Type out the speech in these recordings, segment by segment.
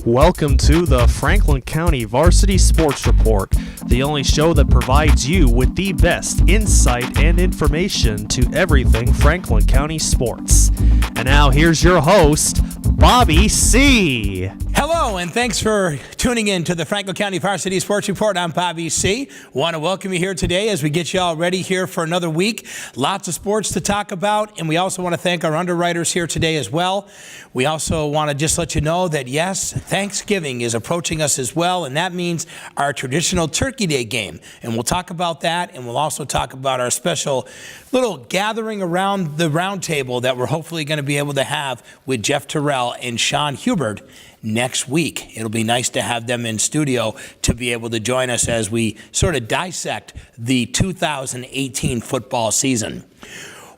Welcome to the Franklin County Varsity Sports Report, the only show that provides you with the best insight and information to everything Franklin County sports. And now here's your host, Bobby C. Hello, and thanks for tuning in to the Franklin County Varsity Sports Report. I'm Bobby C. Want to welcome you here today as we get you all ready here for another week. Lots of sports to talk about, and we also want to thank our underwriters here today as well. We also want to just let you know that, yes, Thanksgiving is approaching us as well, and that means our traditional Turkey Day game. And we'll talk about that, and we'll also talk about our special little gathering around the round table that we're hopefully going to be able to have with Jeff Terrell and Sean Hubert next week. It'll be nice to have them in studio to be able to join us as we sort of dissect the 2018 football season.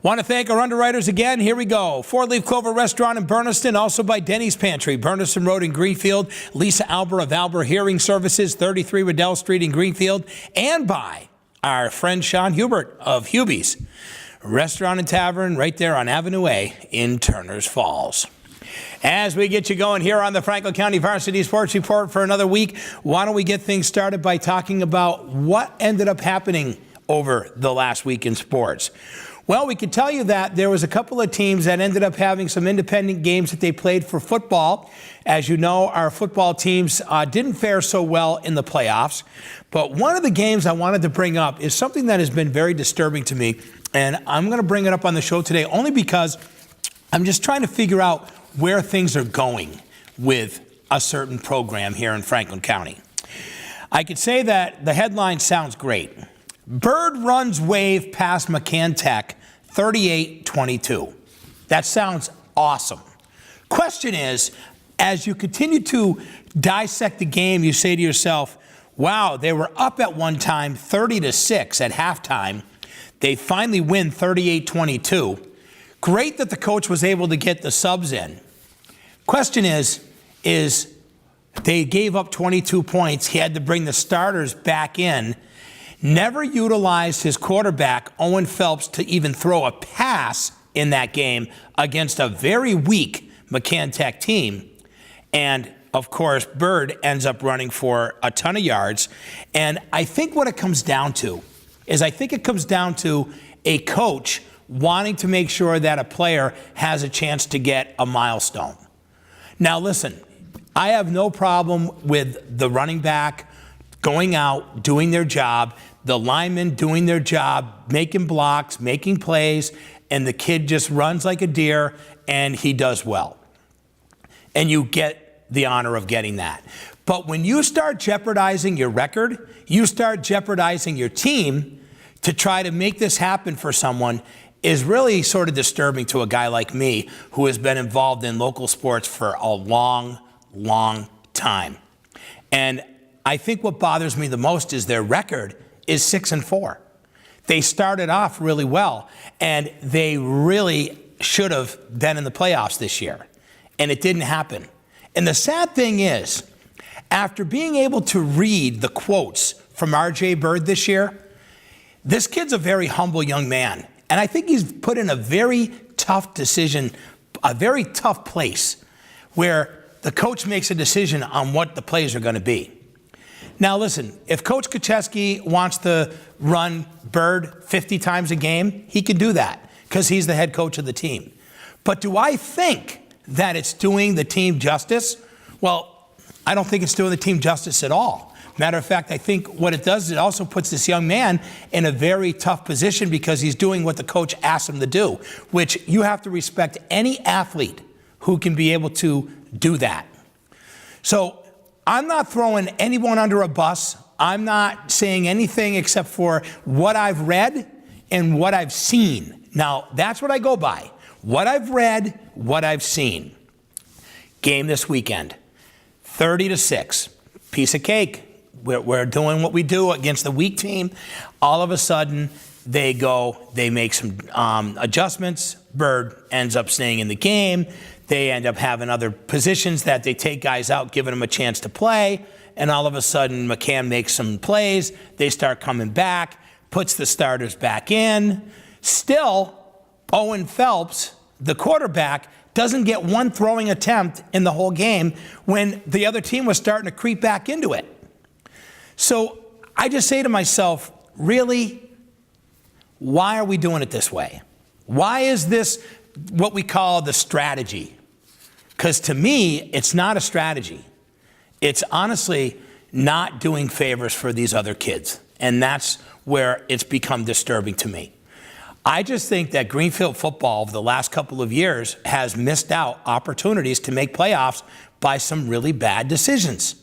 Want to thank our underwriters again. Here we go. Four Leaf Clover Restaurant in Berniston, also by Denny's Pantry, Berniston Road in Greenfield, Lisa Albert of Albert Hearing Services, 33 Riddell Street in Greenfield, and by our friend Sean Hubert of Hubie's Restaurant and Tavern right there on Avenue A in Turner's Falls. As we get you going here on the Franklin County Varsity Sports Report for another week, why don't we get things started by talking about what ended up happening over the last week in sports. Well, we can tell you that there was a couple of teams that ended up having some independent games that they played for football. As you know, our football teams didn't fare so well in the playoffs. But one of the games I wanted to bring up is something that has been very disturbing to me. And I'm going to bring it up on the show today only because I'm just trying to figure out where things are going with a certain program here in Franklin County. I could say that the headline sounds great. Bird runs wave past McCann Tech, 38-22. That sounds awesome. Question is, as you continue to dissect the game, you say to yourself, wow, they were up at one time 30-6 at halftime. They finally win 38-22. Great that the coach was able to get the subs in. Question is they gave up 22 points. He had to bring the starters back in. Never utilized his quarterback, Owen Phelps, to even throw a pass in that game against a very weak McCann Tech team. And, of course, Bird ends up running for a ton of yards. And I think what it comes down to is a coach wanting to make sure that a player has a chance to get a milestone. Now, listen, I have no problem with the running back going out, doing their job, the linemen doing their job, making blocks, making plays, and the kid just runs like a deer, and he does well. And you get the honor of getting that. But when you start jeopardizing your record, you start jeopardizing your team to try to make this happen for someone is really sort of disturbing to a guy like me who has been involved in local sports for a long, long time. And I think what bothers me the most is their record is 6-4. They started off really well, and they really should have been in the playoffs this year, and it didn't happen. And the sad thing is, after being able to read the quotes from R.J. Bird this year, this kid's a very humble young man, and I think he's put in a very tough decision, a very tough place, where the coach makes a decision on what the plays are going to be. Now, listen, if Coach Kucheski wants to run Bird 50 times a game, he can do that because he's the head coach of the team. But do I think that it's doing the team justice? Well, I don't think it's doing the team justice at all. Matter of fact, I think what it does is it also puts this young man in a very tough position because he's doing what the coach asked him to do, which you have to respect any athlete who can be able to do that. So I'm not throwing anyone under a bus. I'm not saying anything except for what I've read and what I've seen. Now, that's what I go by. What I've read, what I've seen. Game this weekend, 30-6. Piece of cake. We're doing what we do against the weak team. All of a sudden, they make some adjustments. Bird ends up staying in the game. They end up having other positions that they take guys out, giving them a chance to play. And all of a sudden, McCann makes some plays. They start coming back, puts the starters back in. Still, Owen Phelps the quarterback doesn't get one throwing attempt in the whole game when the other team was starting to creep back into it. So I just say to myself, really, why are we doing it this way? Why is this what we call the strategy? Because to me, it's not a strategy. It's honestly not doing favors for these other kids. And that's where it's become disturbing to me. I just think that Greenfield football over the last couple of years has missed out opportunities to make playoffs by some really bad decisions.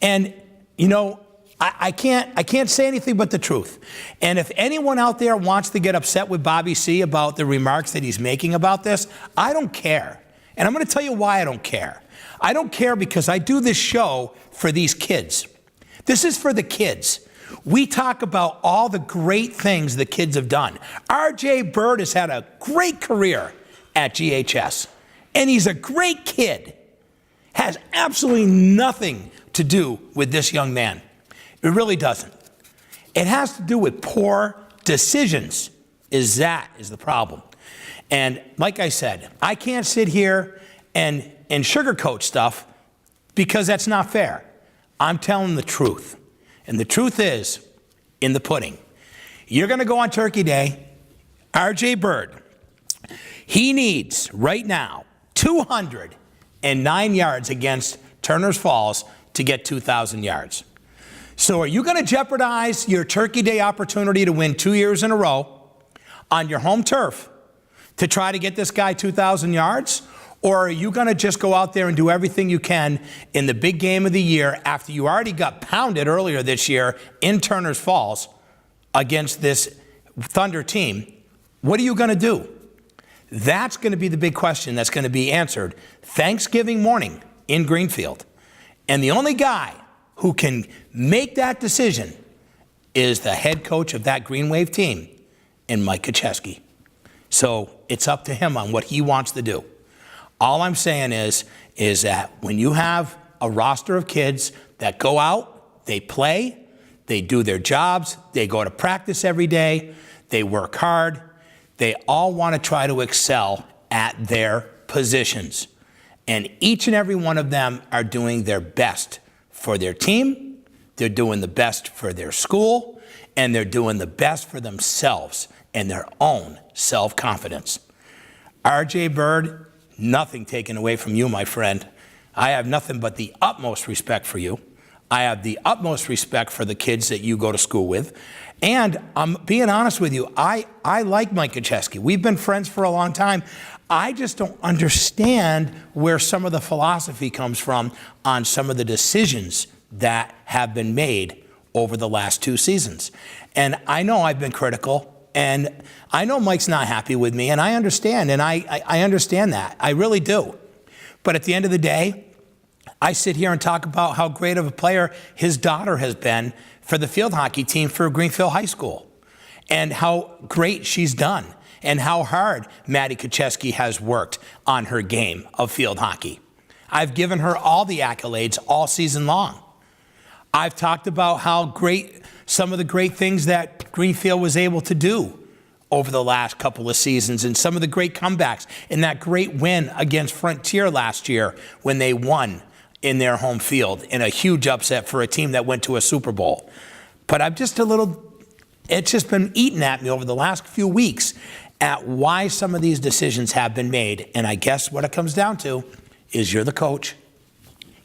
And, you know, I can't say anything but the truth. And if anyone out there wants to get upset with Bobby C. about the remarks that he's making about this, I don't care. And I'm going to tell you why I don't care. I don't care because I do this show for these kids. This is for the kids. We talk about all the great things the kids have done. R.J. Bird has had a great career at GHS, and he's a great kid. Has absolutely nothing to do with this young man. It really doesn't. It has to do with poor decisions. That is the problem. And like I said, I can't sit here and sugarcoat stuff because that's not fair. I'm telling the truth. And the truth is in the pudding. You're going to go on Turkey Day. R.J. Bird, he needs right now 209 yards against Turner's Falls to get 2,000 yards. So are you going to jeopardize your Turkey Day opportunity to win 2 years in a row on your home turf to try to get this guy 2,000 yards? Or are you going to just go out there and do everything you can in the big game of the year after you already got pounded earlier this year in Turner's Falls against this Thunder team? What are you going to do? That's going to be the big question that's going to be answered Thanksgiving morning in Greenfield. And the only guy who can make that decision is the head coach of that Green Wave team, and Mike Krzyzewski. So it's up to him on what he wants to do. All I'm saying is that when you have a roster of kids that go out, they play, they do their jobs, they go to practice every day, they work hard, they all want to try to excel at their positions. And each and every one of them are doing their best for their team, they're doing the best for their school, and they're doing the best for themselves and their own self-confidence. R.J. Bird, nothing taken away from you, my friend. I have nothing but the utmost respect for you. I have the utmost respect for the kids that you go to school with. And I'm being honest with you, I like Mike Krzyzewski. We've been friends for a long time. I just don't understand where some of the philosophy comes from on some of the decisions that have been made over the last 2 seasons. And I know I've been critical, and I know Mike's not happy with me, and I understand, and I understand that. I really do. But at the end of the day, I sit here and talk about how great of a player his daughter has been for the field hockey team for Greenfield High School, and how great she's done, and how hard Maddie Krzyzewski has worked on her game of field hockey. I've given her all the accolades all season long. I've talked about how great some of the great things that Greenfield was able to do over the last couple of seasons, and some of the great comebacks, and that great win against Frontier last year when they won in their home field in a huge upset for a team that went to a Super Bowl. But it's just been eating at me over the last few weeks at why some of these decisions have been made. And I guess what it comes down to is you're the coach.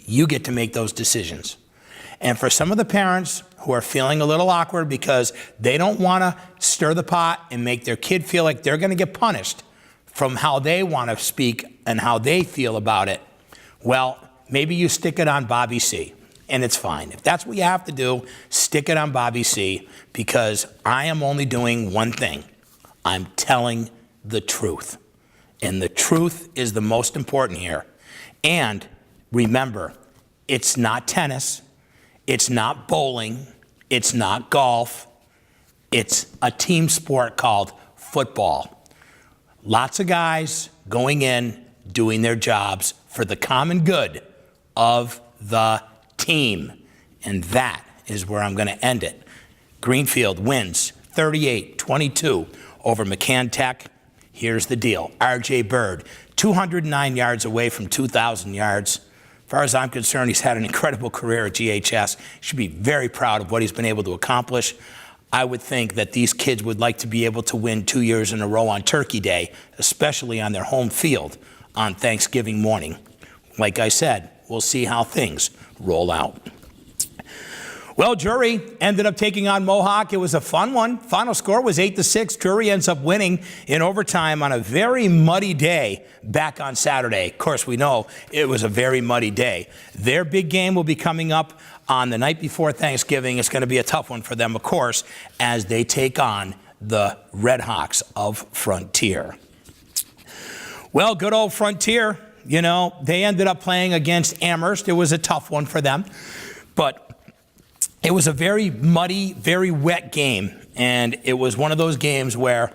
You get to make those decisions. And for some of the parents who are feeling a little awkward because they don't want to stir the pot and make their kid feel like they're going to get punished from how they want to speak and how they feel about it, well, maybe you stick it on Bobby C. And it's fine. If that's what you have to do, stick it on Bobby C. Because I am only doing one thing. I'm telling the truth. And the truth is the most important here. And remember, it's not tennis. It's not bowling. It's not golf. It's a team sport called football. Lots of guys going in, doing their jobs for the common good of the team. And that is where I'm going to end it. Greenfield wins 38-22 over McCann Tech. here's the deal. R.J. Bird, 209 yards away from 2,000 yards. As far as I'm concerned, he's had an incredible career at GHS. Should be very proud of what he's been able to accomplish. I would think that these kids would like to be able to win 2 years in a row on Turkey Day, especially on their home field on Thanksgiving morning. Like I said, we'll see how things roll out. Well, Drury ended up taking on Mohawk. It was a fun one. Final score was 8-6. Drury ends up winning in overtime on a very muddy day back on Saturday. Of course, we know it was a very muddy day. Their big game will be coming up on the night before Thanksgiving. It's going to be a tough one for them, of course, as they take on the Red Hawks of Frontier. Well, good old Frontier, you know, they ended up playing against Amherst. It was a tough one for them, but it was a very muddy, very wet game, and it was one of those games where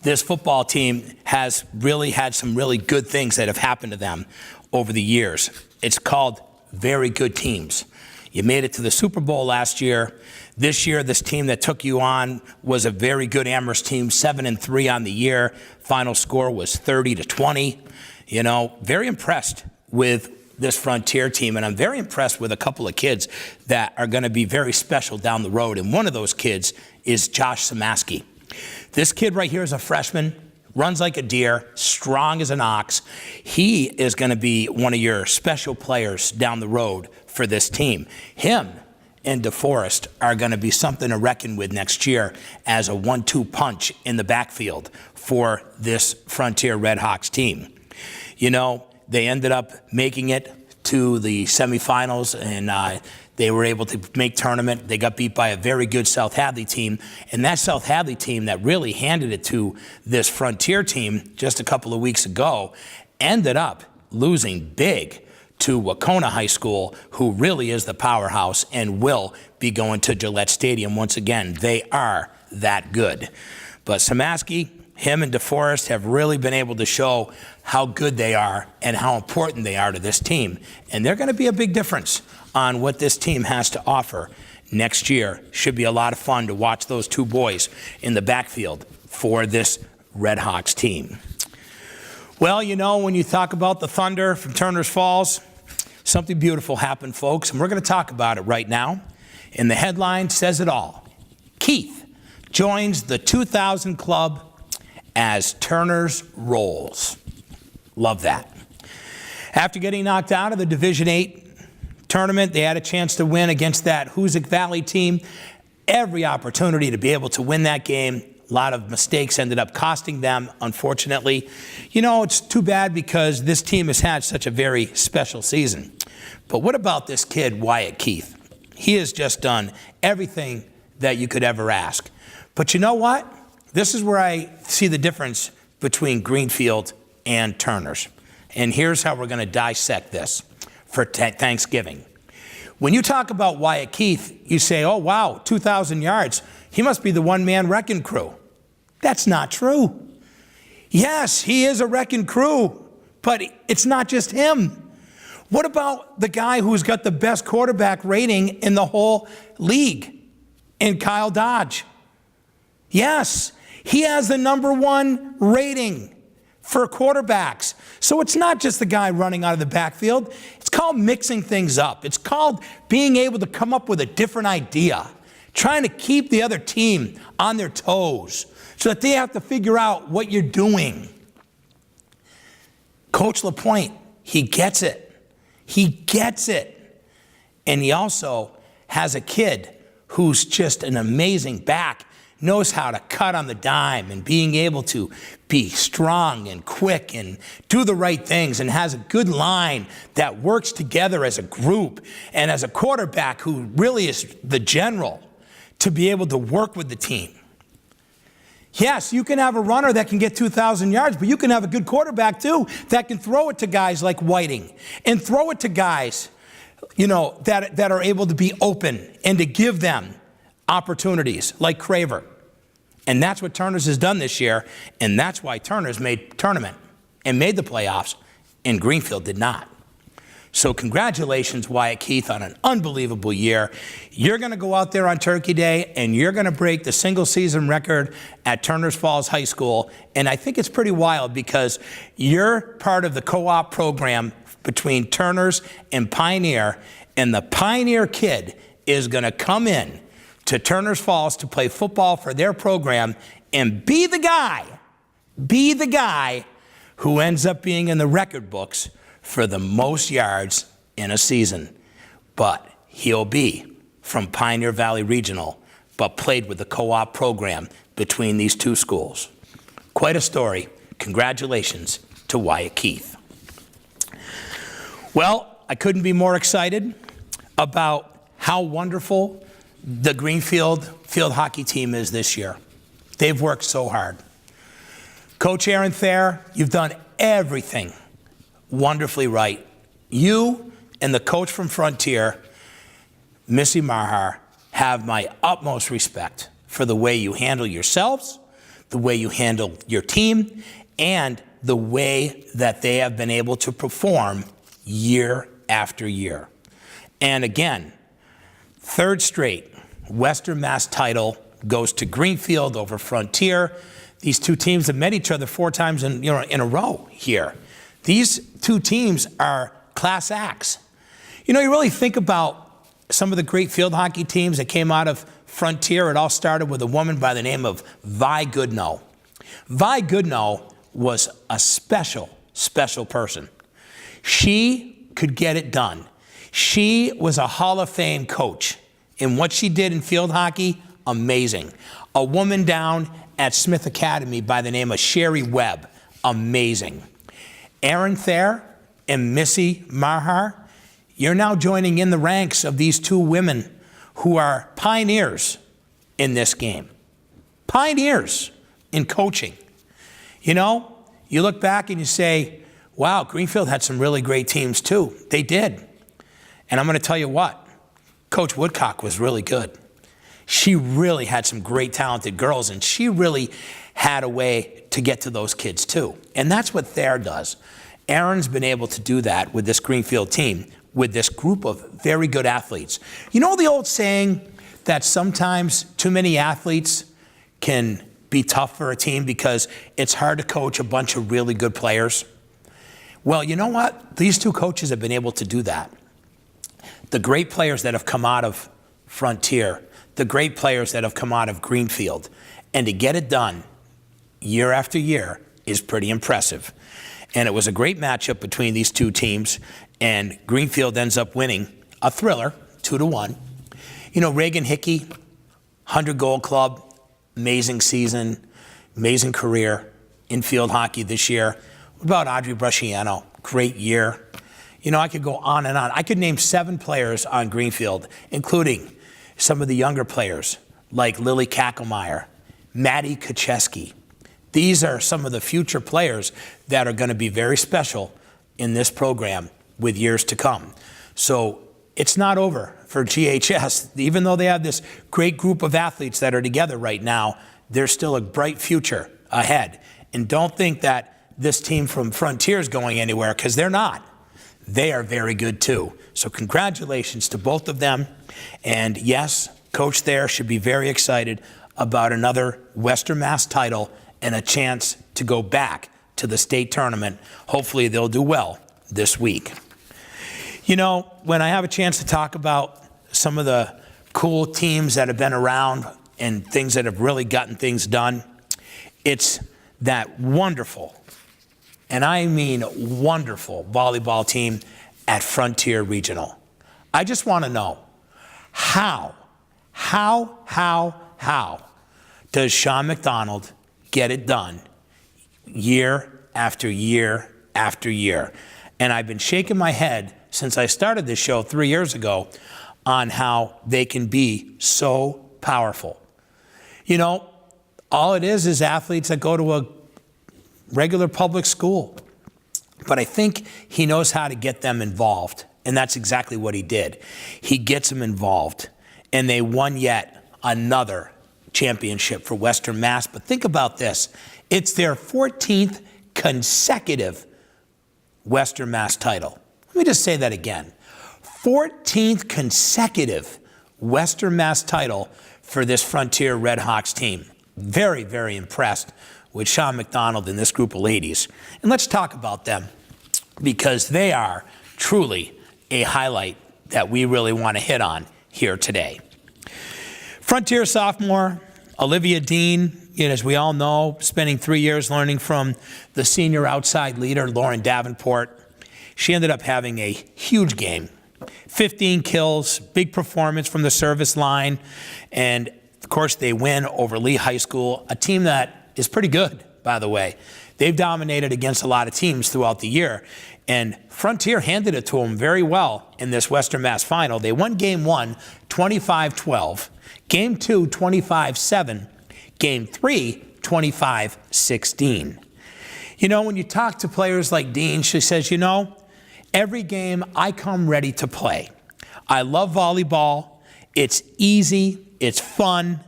this football team has really had some really good things that have happened to them over the years. It's called very good teams. You made it to the Super Bowl last year. This year, this team that took you on was a very good Amherst team, 7-3 on the year. Final score was 30-20. You know, very impressed with this Frontier team, and I'm very impressed with a couple of kids that are going to be very special down the road, and one of those kids is Josh Samaski. This kid right here is a freshman, runs like a deer, strong as an ox. He is going to be one of your special players down the road for this team. Him and DeForest are going to be something to reckon with next year as a 1-2 punch in the backfield for this Frontier Red Hawks team. You know, they ended up making it to the semifinals, and they were able to make tournament. They got beat by a very good South Hadley team, and that South Hadley team that really handed it to this Frontier team just a couple of weeks ago ended up losing big to Wacona High School, who really is the powerhouse and will be going to Gillette Stadium once again. They are that good. But Samaski, him and DeForest have really been able to show how good they are and how important they are to this team. And they're going to be a big difference on what this team has to offer next year. Should be a lot of fun to watch those two boys in the backfield for this Red Hawks team. Well, you know, when you talk about the Thunder from Turner's Falls, something beautiful happened, folks, and we're going to talk about it right now. And the headline says it all. Keith joins the 2000 club as Turner's rolls. Love that. After getting knocked out of the Division VIII tournament, they had a chance to win against that Hoosick Valley team. Every opportunity to be able to win that game. A lot of mistakes ended up costing them, unfortunately. You know, it's too bad because this team has had such a very special season. But what about this kid, Wyatt Keith? He has just done everything that you could ever ask. But you know what? This is where I see the difference between Greenfield and Turner's. And here's how we're going to dissect this for Thanksgiving. When you talk about Wyatt Keith, you say, oh, wow, 2,000 yards. He must be the one-man wrecking crew. That's not true. Yes, he is a wrecking crew, but it's not just him. What about the guy who's got the best quarterback rating in the whole league, in Kyle Dodge? Yes, he has the #1 rating for quarterbacks. So it's not just the guy running out of the backfield. It's called mixing things up. It's called being able to come up with a different idea, trying to keep the other team on their toes so that they have to figure out what you're doing. Coach LaPointe, he gets it. He gets it. And he also has a kid who's just an amazing back, knows how to cut on the dime and being able to be strong and quick and do the right things, and has a good line that works together as a group, and as a quarterback who really is the general to be able to work with the team. Yes, you can have a runner that can get 2,000 yards, but you can have a good quarterback too that can throw it to guys like Whiting and throw it to guys, you know, that are able to be open and to give them opportunities like Craver. And that's what Turner's has done this year, and that's why Turner's made tournament and made the playoffs, and Greenfield did not. So congratulations, Wyatt Keith, on an unbelievable year. You're going to go out there on Turkey Day, and you're going to break the single-season record at Turners Falls High School. And I think it's pretty wild because you're part of the co-op program between Turners and Pioneer, and the Pioneer kid is going to come in to Turners Falls to play football for their program and be the guy who ends up being in the record books for the most yards in a season. But he'll be from Pioneer Valley Regional, but played with the co-op program between these two schools. Quite a story. Congratulations to Wyatt Keith. Well, I couldn't be more excited about how wonderful the Greenfield field hockey team is this year. They've worked so hard. Coach Aaron Thayer, you've done everything wonderfully right. You and the coach from Frontier, Missy Marhar, have my utmost respect for the way you handle yourselves, the way you handle your team, and the way that they have been able to perform year after year. And again, third straight Western Mass title goes to Greenfield over Frontier. These two teams have met each other 4 times in a row here. These two teams are class acts. You really think about some of the great field hockey teams that came out of Frontier. It all started with a woman by the name of Vi Goodnow. Vi Goodnow was a special person. She could get it done. She was a Hall of Fame coach. And what she did in field hockey, amazing. A woman down at Smith Academy by the name of Sherry Webb, amazing. Aaron Thayer and Missy Marhar, you're now joining in the ranks of these two women who are pioneers in this game. Pioneers in coaching. You look back and you say, wow, Greenfield had some really great teams too. They did. And I'm going to tell you what, Coach Woodcock was really good. She really had some great talented girls, and she really had a way to get to those kids too. And that's what Thayer does. Aaron's been able to do that with this Greenfield team, with this group of very good athletes. You know the old saying that sometimes too many athletes can be tough for a team because it's hard to coach a bunch of really good players? Well, you know what? These two coaches have been able to do that. The great players that have come out of Frontier, the great players that have come out of Greenfield, and to get it done year after year is pretty impressive. And it was a great matchup between these two teams, and Greenfield ends up winning a thriller, 2-1. Reagan Hickey, 100-goal club, amazing season, amazing career in field hockey this year. What about Audrey Brusciano? Great year. I could go on and on. I could name 7 players on Greenfield, including some of the younger players like Lily Kackelmeyer, Maddie Kacheski. These are some of the future players that are going to be very special in this program with years to come. So it's not over for GHS. Even though they have this great group of athletes that are together right now, there's still a bright future ahead. And don't think that this team from Frontier is going anywhere, because they're not. They are very good too. So congratulations to both of them. And yes, Coach Thayer should be very excited about another Western Mass title and a chance to go back to the state tournament. Hopefully they'll do well this week. When I have a chance to talk about some of the cool teams that have been around and things that have really gotten things done, it's that wonderful, and I mean wonderful, volleyball team at Frontier Regional. I just want to know, how does Sean McDonald get it done year after year after year? And I've been shaking my head since I started this show 3 years ago on how they can be so powerful. All it is athletes that go to a regular public school. But I think he knows how to get them involved, and that's exactly what he did. He gets them involved, and they won yet another championship for Western Mass. But think about this. It's their 14th consecutive Western Mass title. Let me just say that again. 14th consecutive Western Mass title for this Frontier Red Hawks team. Very, very impressed with Sean McDonald and this group of ladies. And let's talk about them because they are truly a highlight that we really want to hit on here today. Frontier sophomore Olivia Dean, as we all know, spending 3 years learning from the senior outside leader, Lauren Davenport. She ended up having a huge game. 15 kills, big performance from the service line, and of course they win over Lee High School, a team that is pretty good, by the way. They've dominated against a lot of teams throughout the year, and Frontier handed it to them very well in this Western Mass final. They won Game 1, 25-12, Game 2, 25-7, Game 3, 25-16. When you talk to players like Dean, she says, every game I come ready to play. I love volleyball. It's easy, it's fun,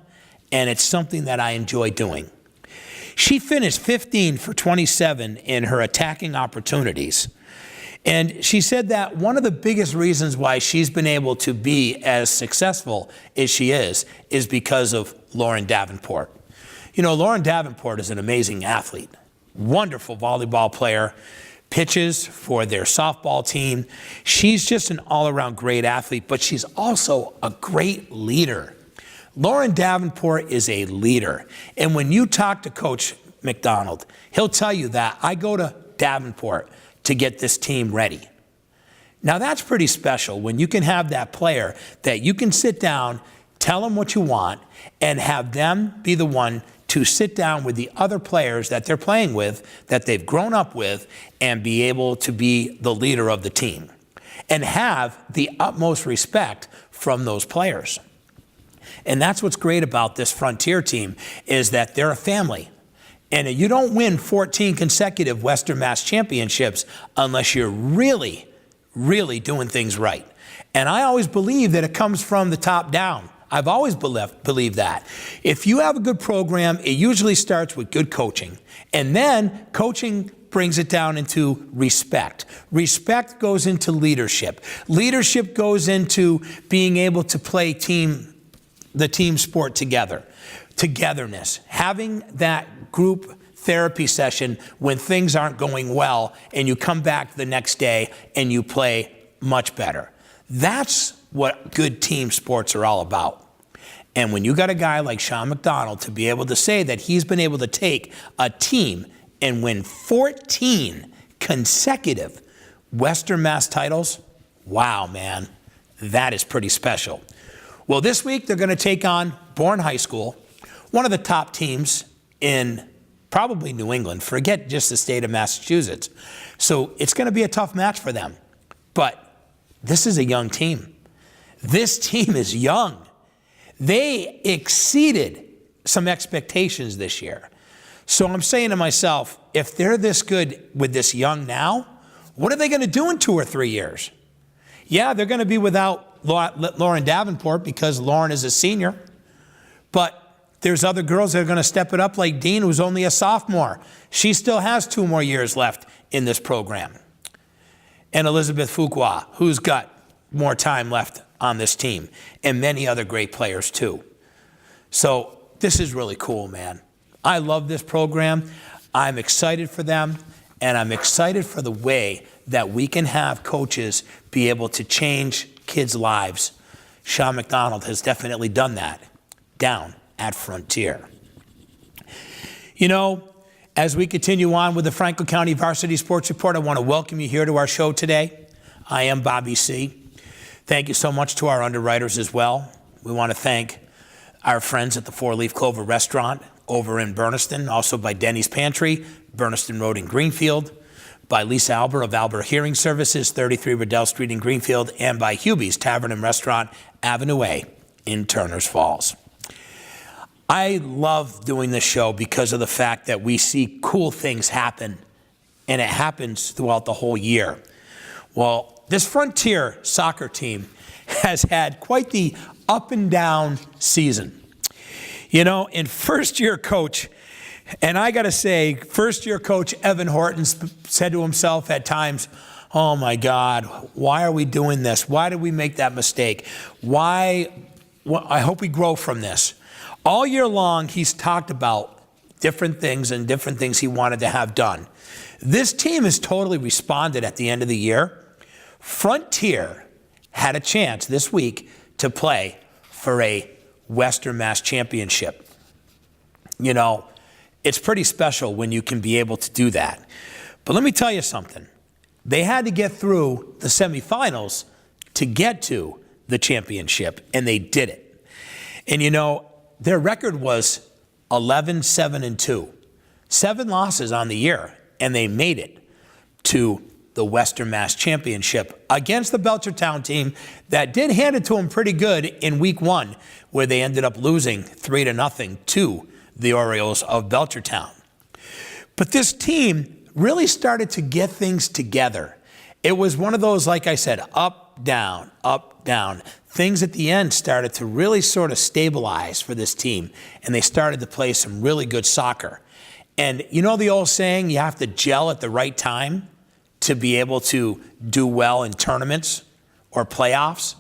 and it's something that I enjoy doing. She finished 15 for 27 in her attacking opportunities. And she said that one of the biggest reasons why she's been able to be as successful as she is because of Lauren Davenport. Lauren Davenport is an amazing athlete, wonderful volleyball player, pitches for their softball team. She's just an all-around great athlete, but she's also a great leader. Lauren Davenport is a leader. And when you talk to Coach McDonald, he'll tell you that I go to Davenport to get this team ready. Now that's pretty special when you can have that player that you can sit down, tell them what you want, and have them be the one to sit down with the other players that they're playing with, that they've grown up with, and be able to be the leader of the team and have the utmost respect from those players. And that's what's great about this Frontier team is that they're a family. And you don't win 14 consecutive Western Mass championships unless you're really, really doing things right. And I always believe that it comes from the top down. I've always believed that. If you have a good program, it usually starts with good coaching. And then coaching brings it down into respect. Respect goes into leadership. Leadership goes into being able to play the team sport together. Togetherness. Having that group therapy session when things aren't going well and you come back the next day and you play much better. That's what good team sports are all about. And when you got a guy like Sean McDonald to be able to say that he's been able to take a team and win 14 consecutive Western Mass titles, wow, man, that is pretty special. Well, this week they're going to take on Bourne High School, one of the top teams in probably New England, forget just the state of Massachusetts. So it's going to be a tough match for them. But this is a young team. This team is young. They exceeded some expectations this year. So I'm saying to myself, if they're this good with this young now, what are they going to do in 2 or 3 years? Yeah, they're going to be without Lauren Davenport because Lauren is a senior. But there's other girls that are going to step it up like Dean, who's only a sophomore. She still has 2 more years left in this program. And Elizabeth Fuqua, who's got more time left on this team, and many other great players too. So this is really cool, man. I love this program. I'm excited for them, and I'm excited for the way that we can have coaches be able to change kids' lives. Sean McDonald has definitely done that down at Frontier. As we continue on with the Franklin County Varsity Sports Report, I want to welcome you here to our show today. I am Bobby C. Thank you so much to our underwriters as well. We want to thank our friends at the Four Leaf Clover Restaurant over in Berniston, also by Denny's Pantry, Berniston Road in Greenfield, by Lisa Albert of Albert Hearing Services, 33 Riddell Street in Greenfield, and by Hubie's Tavern and Restaurant, Avenue A in Turners Falls. I love doing this show because of the fact that we see cool things happen, and it happens throughout the whole year. Well, this Frontier soccer team has had quite the up and down season. In first-year coach, and I got to say, first-year coach Evan Horton said to himself at times, oh my God, why are we doing this? Why did we make that mistake? I hope we grow from this. All year long, he's talked about different things and different things he wanted to have done. This team has totally responded at the end of the year. Frontier had a chance this week to play for a Western Mass Championship. You know, it's pretty special when you can be able to do that. But let me tell you something. They had to get through the semifinals to get to the championship, and they did it. And you know, their record was 11-7-2. 7 losses on the year, and they made it to the Western Mass Championship against the Belchertown team that did hand it to them pretty good in week 1, where they ended up losing 3-0 to the Orioles of Belchertown. But this team really started to get things together. It was one of those, like I said, up, down, up, down. Things at the end started to really sort of stabilize for this team, and they started to play some really good soccer. And you know the old saying, you have to gel at the right time to be able to do well in tournaments or playoffs?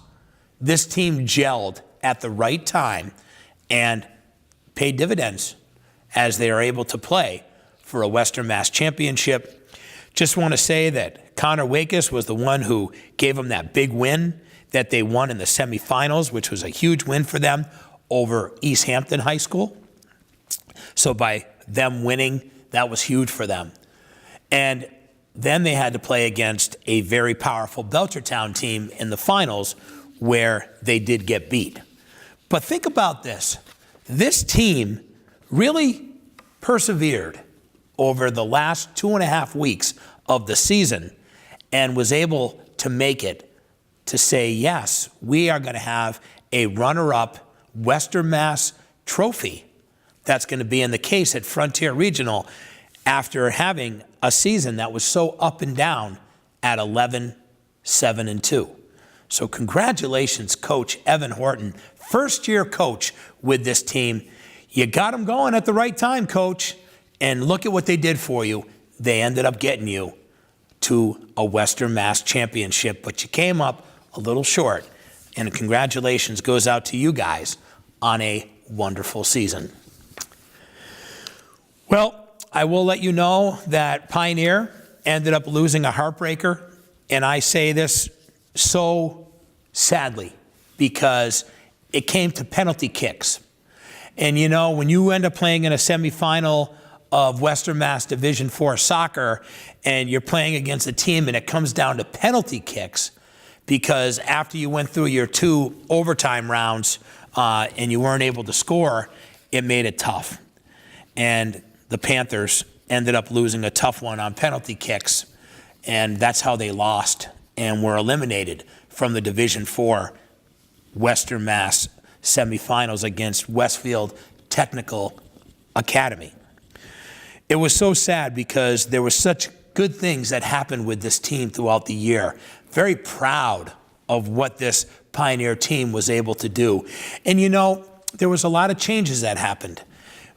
This team gelled at the right time and paid dividends as they are able to play for a Western Mass Championship. Just want to say that Connor Wakis was the one who gave them that big win that they won in the semifinals, which was a huge win for them over East Hampton High School. So by them winning, that was huge for them. And then they had to play against a very powerful Belchertown team in the finals where they did get beat. But think about this. This team really persevered over the last 2.5 weeks of the season and was able to make it to say, yes, we are going to have a runner-up Western Mass trophy. That's going to be in the case at Frontier Regional after having a season that was so up and down at 11-7-2. So congratulations, Coach Evan Horton, first-year coach with this team. You got them going at the right time, Coach, and look at what they did for you. They ended up getting you to a Western Mass Championship, but you came up a little short, and congratulations goes out to you guys on a wonderful season. Well, I will let you know that Pioneer ended up losing a heartbreaker, and I say this so sadly because it came to penalty kicks. And you know, when you end up playing in a semifinal of Western Mass Division IV soccer and you're playing against a team and it comes down to penalty kicks because after you went through your 2 overtime rounds and you weren't able to score, it made it tough. And the Panthers ended up losing a tough one on penalty kicks, and that's how they lost and were eliminated from the Division IV Western Mass semifinals against Westfield Technical Academy. It was so sad because there were such good things that happened with this team throughout the year. Very proud of what this Pioneer team was able to do. And you know, there was a lot of changes that happened.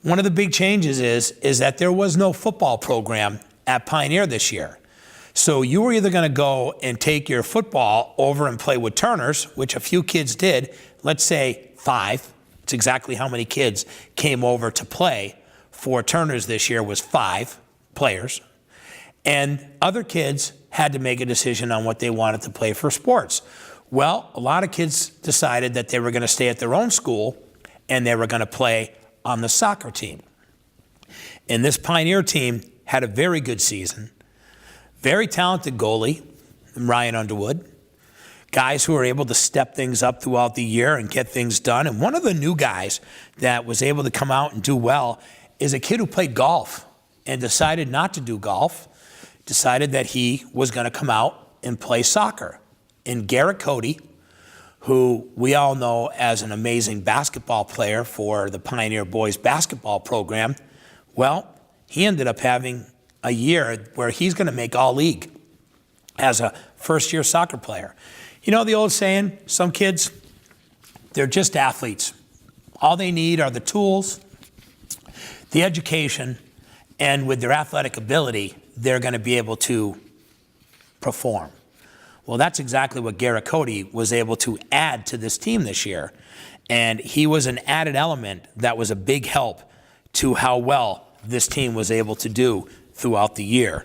One of the big changes is that there was no football program at Pioneer this year. So you were either going to go and take your football over and play with Turners, which a few kids did, let's say 5. It's exactly how many kids came over to play for Turners this year was 5 players. And other kids had to make a decision on what they wanted to play for sports. Well, a lot of kids decided that they were going to stay at their own school and they were going to play on the soccer team. And this Pioneer team had a very good season. Very talented goalie, Ryan Underwood. Guys who were able to step things up throughout the year and get things done. And one of the new guys that was able to come out and do well is a kid who played golf and decided not to do golf, decided that he was going to come out and play soccer. And Garrett Cody, who we all know as an amazing basketball player for the Pioneer Boys basketball program, well, he ended up having a year where he's going to make all-league as a first-year soccer player. You know the old saying, some kids, they're just athletes. All they need are the tools, the education, and with their athletic ability, they're going to be able to perform. Well, that's exactly what Garrett Cody was able to add to this team this year. And he was an added element that was a big help to how well this team was able to do throughout the year.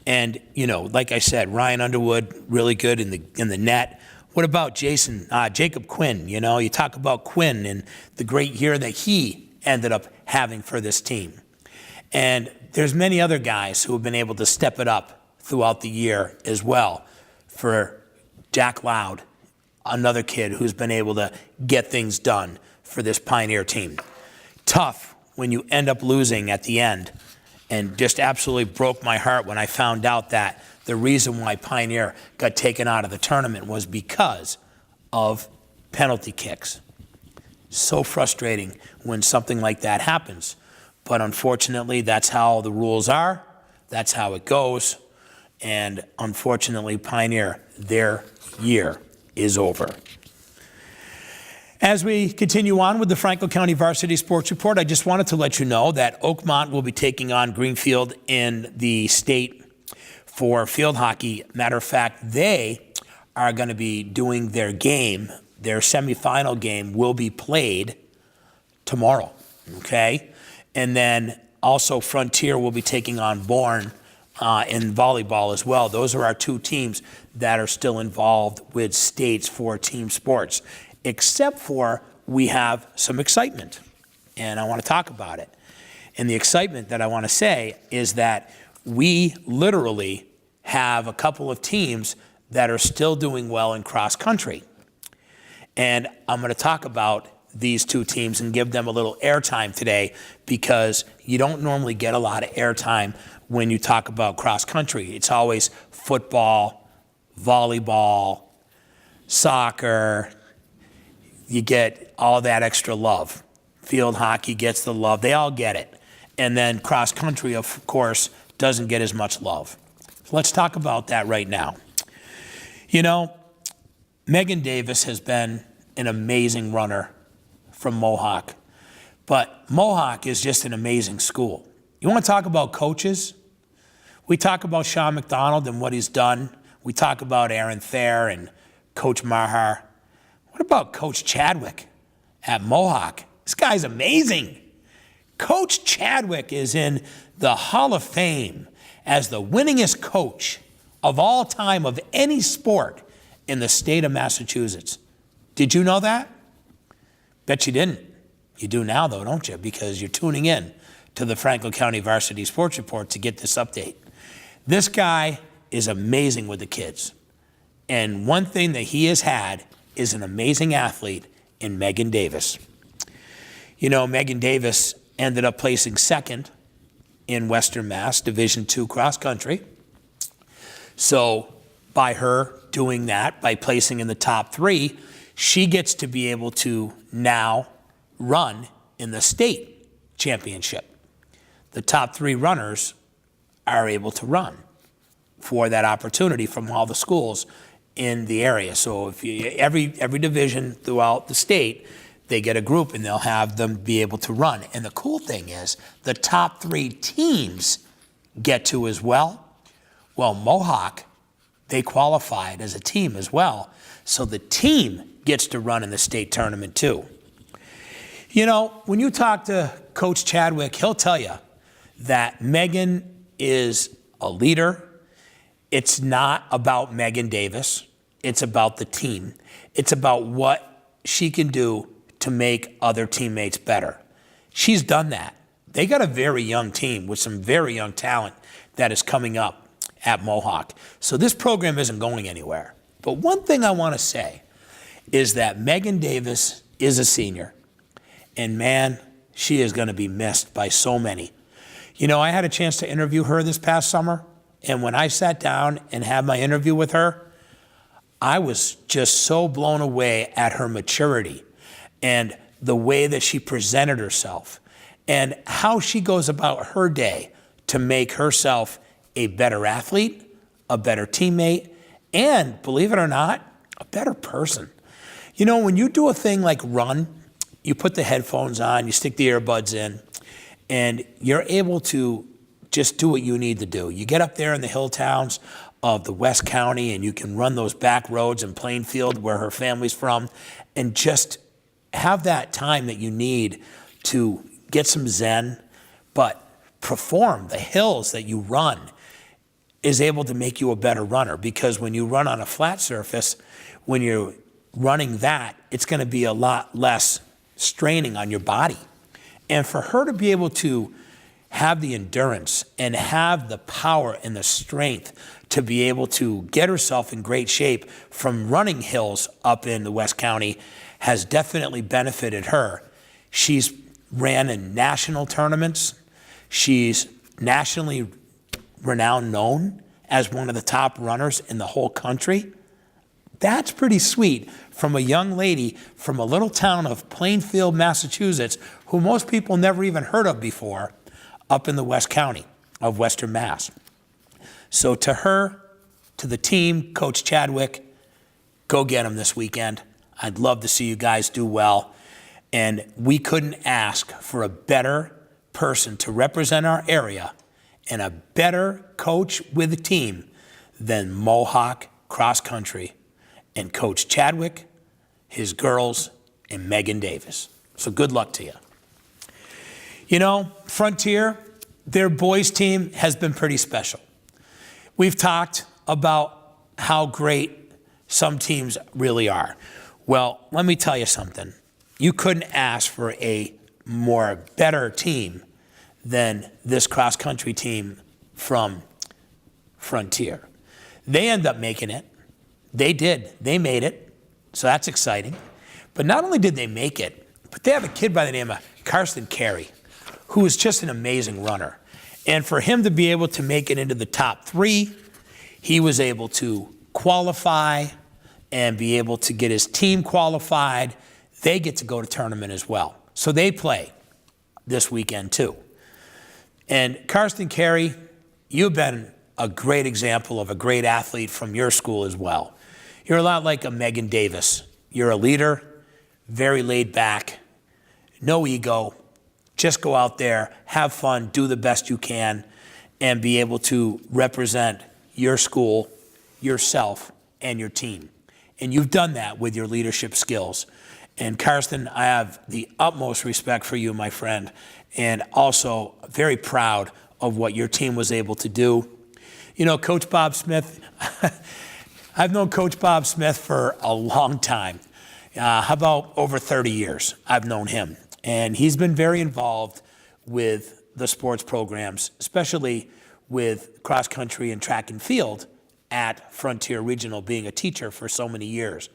And, like I said, Ryan Underwood, really good in the net. What about Jacob Quinn? You talk about Quinn and the great year that he ended up having for this team. And there's many other guys who have been able to step it up throughout the year as well. For Jack Loud, another kid who's been able to get things done for this Pioneer team. Tough when you end up losing at the end, and just absolutely broke my heart when I found out that the reason why Pioneer got taken out of the tournament was because of penalty kicks. So frustrating when something like that happens. But unfortunately, that's how the rules are. That's how it goes. And unfortunately, Pioneer, their year is over. As we continue on with the Franklin County Varsity Sports Report, I just wanted to let you know that Oakmont will be taking on Greenfield in the state for field hockey. Matter of fact, they are going to be doing their game. Their semifinal game will be played tomorrow, okay? And then also Frontier will be taking on Bourne in volleyball as well. Those are our two teams that are still involved with states for team sports, except for we have some excitement, and I want to talk about it. And the excitement that I want to say is that we literally have a couple of teams that are still doing well in cross country. And I'm going to talk about these two teams and give them a little airtime today, because you don't normally get a lot of airtime when you talk about cross country. It's always football, volleyball, soccer. You get all that extra love. Field hockey gets the love. They all get it. And then cross country, of course, doesn't get as much love. So let's talk about that right now. Megan Davis has been an amazing runner from Mohawk, but Mohawk is just an amazing school. You want to talk about coaches? We talk about Sean McDonald and what he's done. We talk about Aaron Thayer and Coach Mahar. What about Coach Chadwick at Mohawk? This guy's amazing. Coach Chadwick is in the Hall of Fame as the winningest coach of all time of any sport in the state of Massachusetts. Did you know that? Bet you didn't. You do now, though, don't you? Because you're tuning in to the Franklin County Varsity Sports Report to get this update. This guy is amazing with the kids. And one thing that he has had is an amazing athlete in Megan Davis. Megan Davis ended up placing second in Western Mass Division II cross country. So by her doing that, by placing in the top three, she gets to be able to now run in the state championship. The top three runners are able to run for that opportunity from all the schools in the area. So if every division throughout the state, they get a group and they'll have them be able to run. And the cool thing is the top three teams get to as well. Well, Mohawk, they qualified as a team as well. So the team gets to run in the state tournament too. When you talk to Coach Chadwick, he'll tell you that Megan is a leader. It's not about Megan Davis. It's about the team. It's about what she can do to make other teammates better. She's done that. They got a very young team with some very young talent that is coming up at Mohawk. So this program isn't going anywhere. But one thing I want to say is that Megan Davis is a senior. And man, she is going to be missed by so many. I had a chance to interview her this past summer. And when I sat down and had my interview with her, I was just so blown away at her maturity and the way that she presented herself and how she goes about her day to make herself a better athlete, a better teammate, and believe it or not, a better person. When you do a thing like run, you put the headphones on, you stick the earbuds in, and you're able to just do what you need to do. You get up there in the hill towns of the West County and you can run those back roads in Plainfield where her family's from and just have that time that you need to get some zen, but perform. The hills that you run is able to make you a better runner, because when you run on a flat surface, when you're running that, it's going to be a lot less straining on your body. And for her to be able to have the endurance and have the power and the strength to be able to get herself in great shape from running hills up in the West County has definitely benefited her. She's ran in national tournaments. She's nationally renowned, known as one of the top runners in the whole country. That's pretty sweet from a young lady from a little town of Plainfield, Massachusetts, who most people never even heard of before, up in the West County of Western Mass. So to her, to the team, Coach Chadwick, go get them this weekend. I'd love to see you guys do well. And we couldn't ask for a better person to represent our area and a better coach with a team than Mohawk Cross Country and Coach Chadwick, his girls, and Megan Davis. So good luck to you. You know, Frontier, their boys team has been pretty special. We've talked about how great some teams really are. Well, let me tell you something. You couldn't ask for a better team than this cross-country team from Frontier. They end up making it. They did. They made it. So that's exciting. But not only did they make it, but they have a kid by the name of Karsten Carey, who is just an amazing runner. And for him to be able to make it into the top 3, he was able to qualify and be able to get his team qualified. They get to go to tournament as well. So they play this weekend too. And Karsten Carey, you've been a great example of a great athlete from your school as well. You're a lot like a Megan Davis. You're a leader, very laid back, no ego. Just go out there, have fun, do the best you can, and be able to represent your school, yourself, and your team. And you've done that with your leadership skills. And Karsten, I have the utmost respect for you, my friend, and also very proud of what your team was able to do. You know, Coach Bob Smith, I've known Coach Bob Smith for a long time. How about over 30 years I've known him. And he's been very involved with the sports programs, especially with cross country and track and field at Frontier Regional, being a teacher for so many years.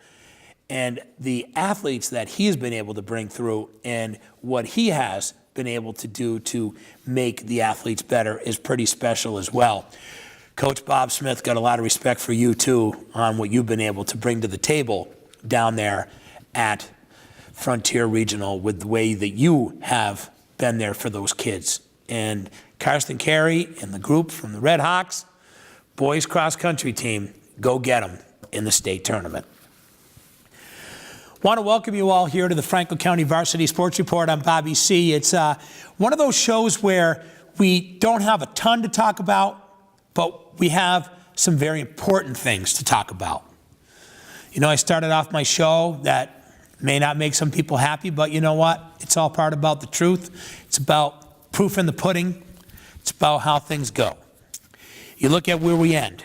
And the athletes that he's been able to bring through and what he has been able to do to make the athletes better is pretty special as well. Coach Bob Smith, got a lot of respect for you too on what you've been able to bring to the table down there at Frontier Regional with the way that you have been there for those kids. And Karsten Carey and the group from the Red Hawks, boys cross country team, go get them in the state tournament. Want to welcome you all here to the Franklin County Varsity Sports Report. I'm Bobby C. It's one of those shows where we don't have a ton to talk about, but we have some very important things to talk about. You know, I started off my show that may not make some people happy, but you know what? It's all part about the truth. It's about proof in the pudding. It's about how things go. You look at where we end.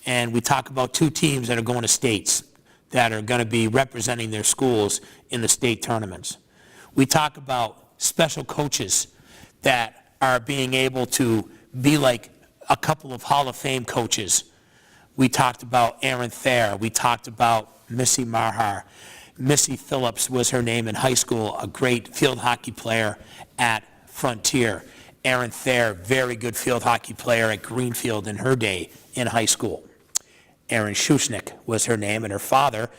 And we talk about 2 teams that are going to states that are going to be representing their schools in the state tournaments. We talk about special coaches that are being able to be like a couple of Hall of Fame coaches. We talked about Aaron Thayer. We talked about Missy Marhar. Missy Phillips was her name in high school, a great field hockey player at Frontier. Aaron Thayer, very good field hockey player at Greenfield in her day in high school. Erin Schuschnick was her name, and her father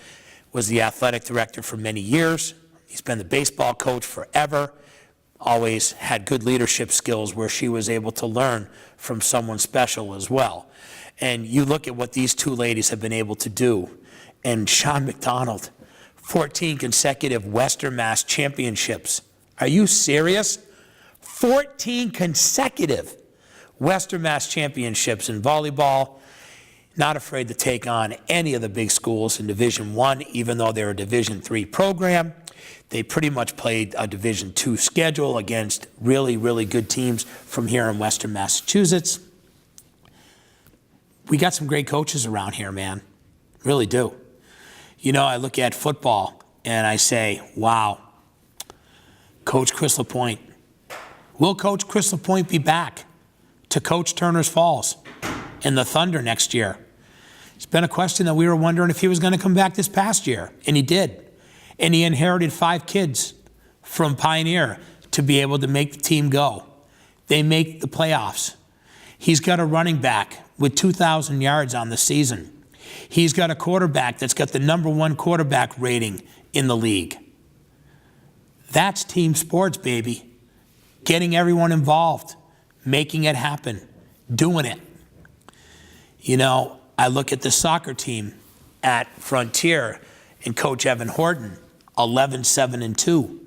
was the athletic director for many years. He's been the baseball coach forever, always had good leadership skills where she was able to learn from someone special as well. And you look at what these 2 ladies have been able to do. And Sean McDonald, 14 consecutive Western Mass championships. Are you serious? 14 consecutive Western Mass championships in volleyball. Not afraid to take on any of the big schools in Division I, even though they're a Division III program. They pretty much played a Division II schedule against really, really good teams from here in Western Massachusetts. We got some great coaches around here, man. Really do. You know, I look at football and I say, wow, Coach Chris LaPointe. Will Coach Chris LaPointe be back to coach Turner's Falls and the Thunder next year? It's been a question that we were wondering if he was going to come back this past year, and he did. And he inherited 5 kids from Pioneer to be able to make the team go. They make the playoffs. He's got a running back with 2,000 yards on the season. He's got a quarterback that's got the #1 quarterback rating in the league. That's team sports, baby. Getting everyone involved, making it happen, doing it. You know, I look at the soccer team at Frontier and Coach Evan Horton, 11-7-2,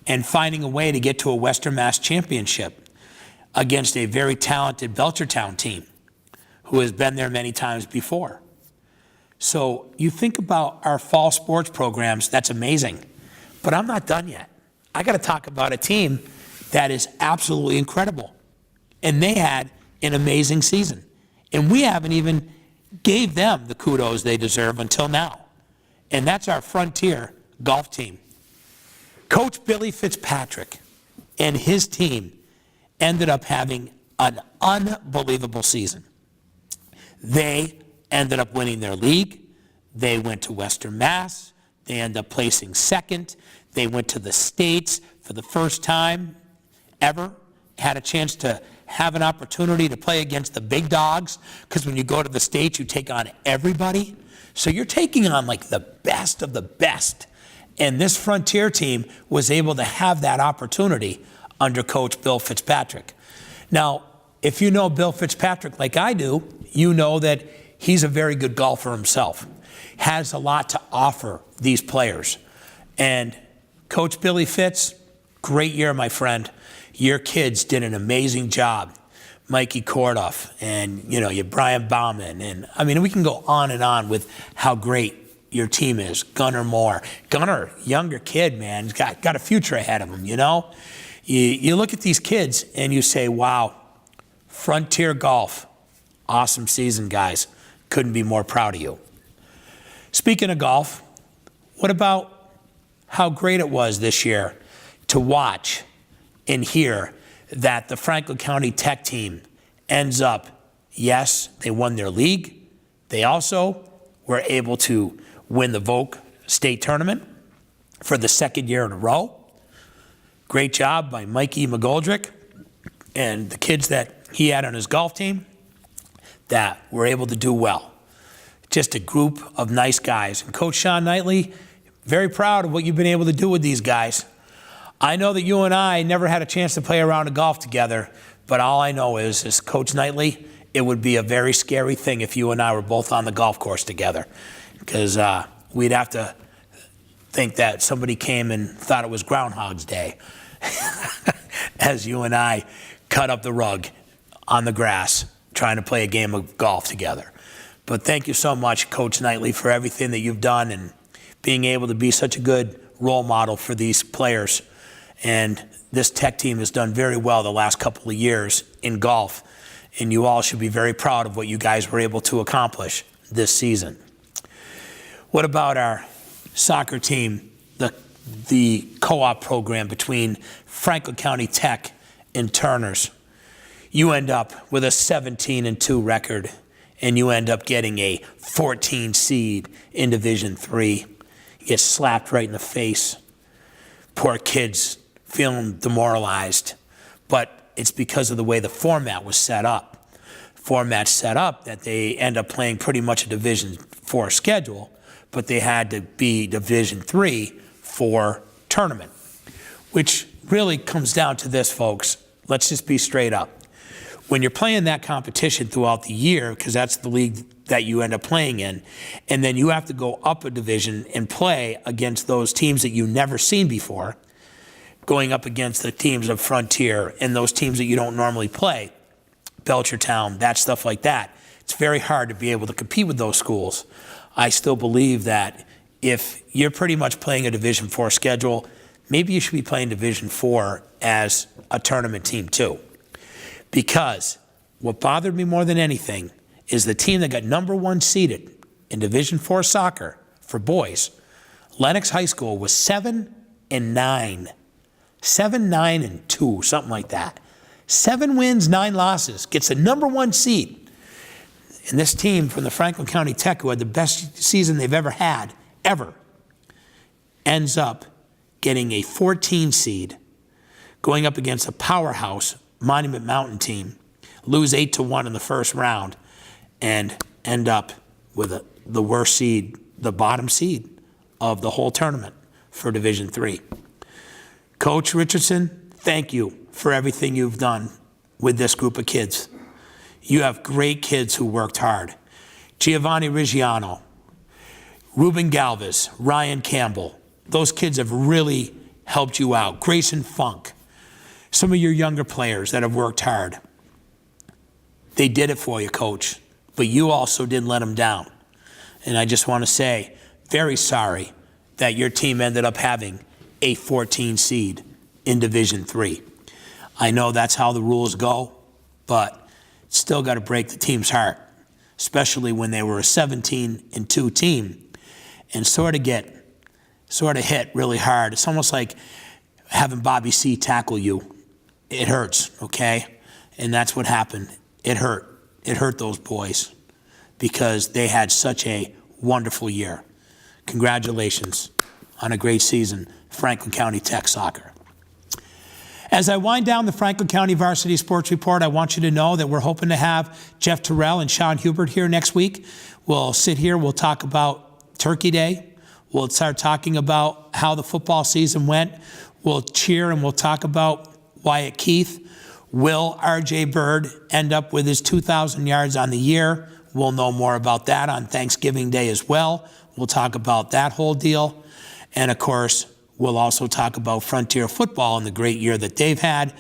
and finding a way to get to a Western Mass championship against a very talented Belchertown team who has been there many times before. So you think about our fall sports programs, that's amazing. But I'm not done yet. I got to talk about a team that is absolutely incredible. And they had an amazing season. And we haven't even gave them the kudos they deserve until now. And that's our Frontier golf team. Coach Billy Fitzpatrick and his team ended up having an unbelievable season. They ended up winning their league. They went to Western Mass. They ended up placing second. They went to the States for the first time ever, had a chance to have an opportunity to play against the big dogs, because when you go to the States, you take on everybody. So you're taking on like the best of the best. And this Frontier team was able to have that opportunity under Coach Bill Fitzpatrick. Now, if you know Bill Fitzpatrick like I do, you know that he's a very good golfer himself, has a lot to offer these players. And Coach Billy Fitz, great year, my friend. Your kids did an amazing job. Mikey Kordoff and, you know, your Brian Bauman. And, I mean, we can go on and on with how great your team is. Gunnar Moore. Gunnar, younger kid, man. He's got a future ahead of him, you know? You look at these kids and you say, wow, Frontier Golf, awesome season, guys. Couldn't be more proud of you. Speaking of golf, what about how great it was this year to watch and hear that the Franklin County Tech team ends up, yes, they won their league. They also were able to win the Voc State Tournament for the second year in a row. Great job by Mikey McGoldrick and the kids that he had on his golf team that were able to do well. Just a group of nice guys. And Coach Sean Knightley, very proud of what you've been able to do with these guys. I know that you and I never had a chance to play a round of golf together, but all I know is Coach Knightley, it would be a very scary thing if you and I were both on the golf course together, because we'd have to think that somebody came and thought it was Groundhog's Day as you and I cut up the rug on the grass trying to play a game of golf together. But thank you so much, Coach Knightley, for everything that you've done and being able to be such a good role model for these players. And this Tech team has done very well the last couple of years in golf, and you all should be very proud of what you guys were able to accomplish this season. What about our soccer team, the co-op program between Franklin County Tech and Turner's? You end up with a 17-2 record, and you end up getting a 14 seed in Division III. You get slapped right in the face. Poor kids feeling demoralized, but it's because of the way the format was set up. Format set up that they end up playing pretty much a Division IV schedule, but they had to be Division III for tournament, which really comes down to this, folks. Let's just be straight up. When you're playing that competition throughout the year, because that's the league that you end up playing in, and then you have to go up a division and play against those teams that you've never seen before, going up against the teams of Frontier and those teams that you don't normally play, Belchertown, that stuff like that. It's very hard to be able to compete with those schools. I still believe that if you're pretty much playing a Division IV schedule, maybe you should be playing Division IV as a tournament team too. Because what bothered me more than anything is the team that got #1 seeded in Division IV soccer for boys, Lenox High School, was 7-9. 7-9-2, something like that. 7 wins, 9 losses, gets the #1 seed. And this team from the Franklin County Tech, who had the best season they've ever had, ever, ends up getting a 14 seed, going up against a powerhouse Monument Mountain team, lose 8-1 in the first round, and end up with the worst seed, the bottom seed of the whole tournament for Division III. Coach Richardson, thank you for everything you've done with this group of kids. You have great kids who worked hard. Giovanni Reggiano, Ruben Galvez, Ryan Campbell, those kids have really helped you out. Grayson Funk, some of your younger players that have worked hard. They did it for you, Coach, but you also didn't let them down. And I just want to say, very sorry that your team ended up having a 14 seed in Division III. I know that's how the rules go, but still got to break the team's heart, especially when they were a 17-2 team and sort of hit really hard. It's almost like having Bobby C tackle you. It hurts, okay? And that's what happened. It hurt. It hurt those boys because they had such a wonderful year. Congratulations on a great season, Franklin County Tech Soccer. As I wind down the Franklin County Varsity Sports Report, I want you to know that we're hoping to have Jeff Terrell and Sean Hubert here next week. We'll sit here, we'll talk about Turkey Day. We'll start talking about how the football season went. We'll cheer and we'll talk about Wyatt Keith. Will R.J. Bird end up with his 2,000 yards on the year? We'll know more about that on Thanksgiving Day as well. We'll talk about that whole deal. And of course, we'll also talk about Frontier football and the great year that they've had.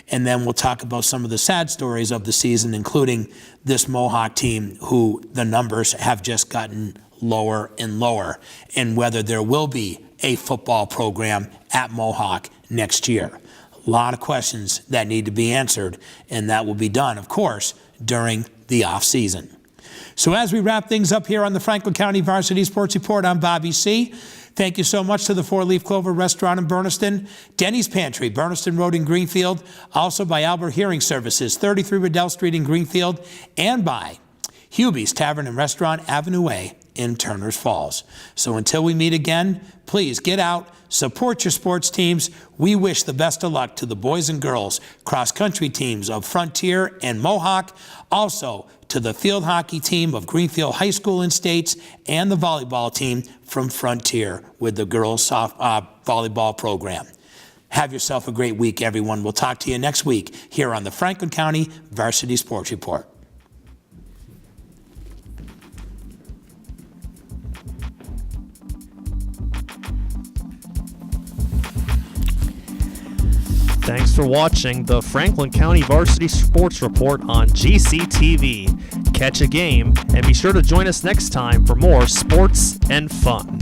And then we'll talk about some of the sad stories of the season, including this Mohawk team, who the numbers have just gotten lower and lower, and whether there will be a football program at Mohawk next year. A lot of questions that need to be answered, and that will be done, of course, during the off season. So as we wrap things up here on the Franklin County Varsity Sports Report, I'm Bobby C. Thank you so much to the Four Leaf Clover Restaurant in Berniston, Denny's Pantry, Berniston Road in Greenfield, also by Albert Hearing Services, 33 Riddell Street in Greenfield, and by Hubie's Tavern and Restaurant, Avenue A in Turner's Falls. So until we meet again, please get out, support your sports teams. We wish the best of luck to the boys and girls cross-country teams of Frontier and Mohawk, also to the field hockey team of Greenfield High School and States, and the volleyball team from Frontier with the girls volleyball program. Have yourself a great week, everyone. We'll talk to you next week here on the Franklin County Varsity Sports Report. Thanks for watching the Franklin County Varsity Sports Report on GCTV. Catch a game and be sure to join us next time for more sports and fun.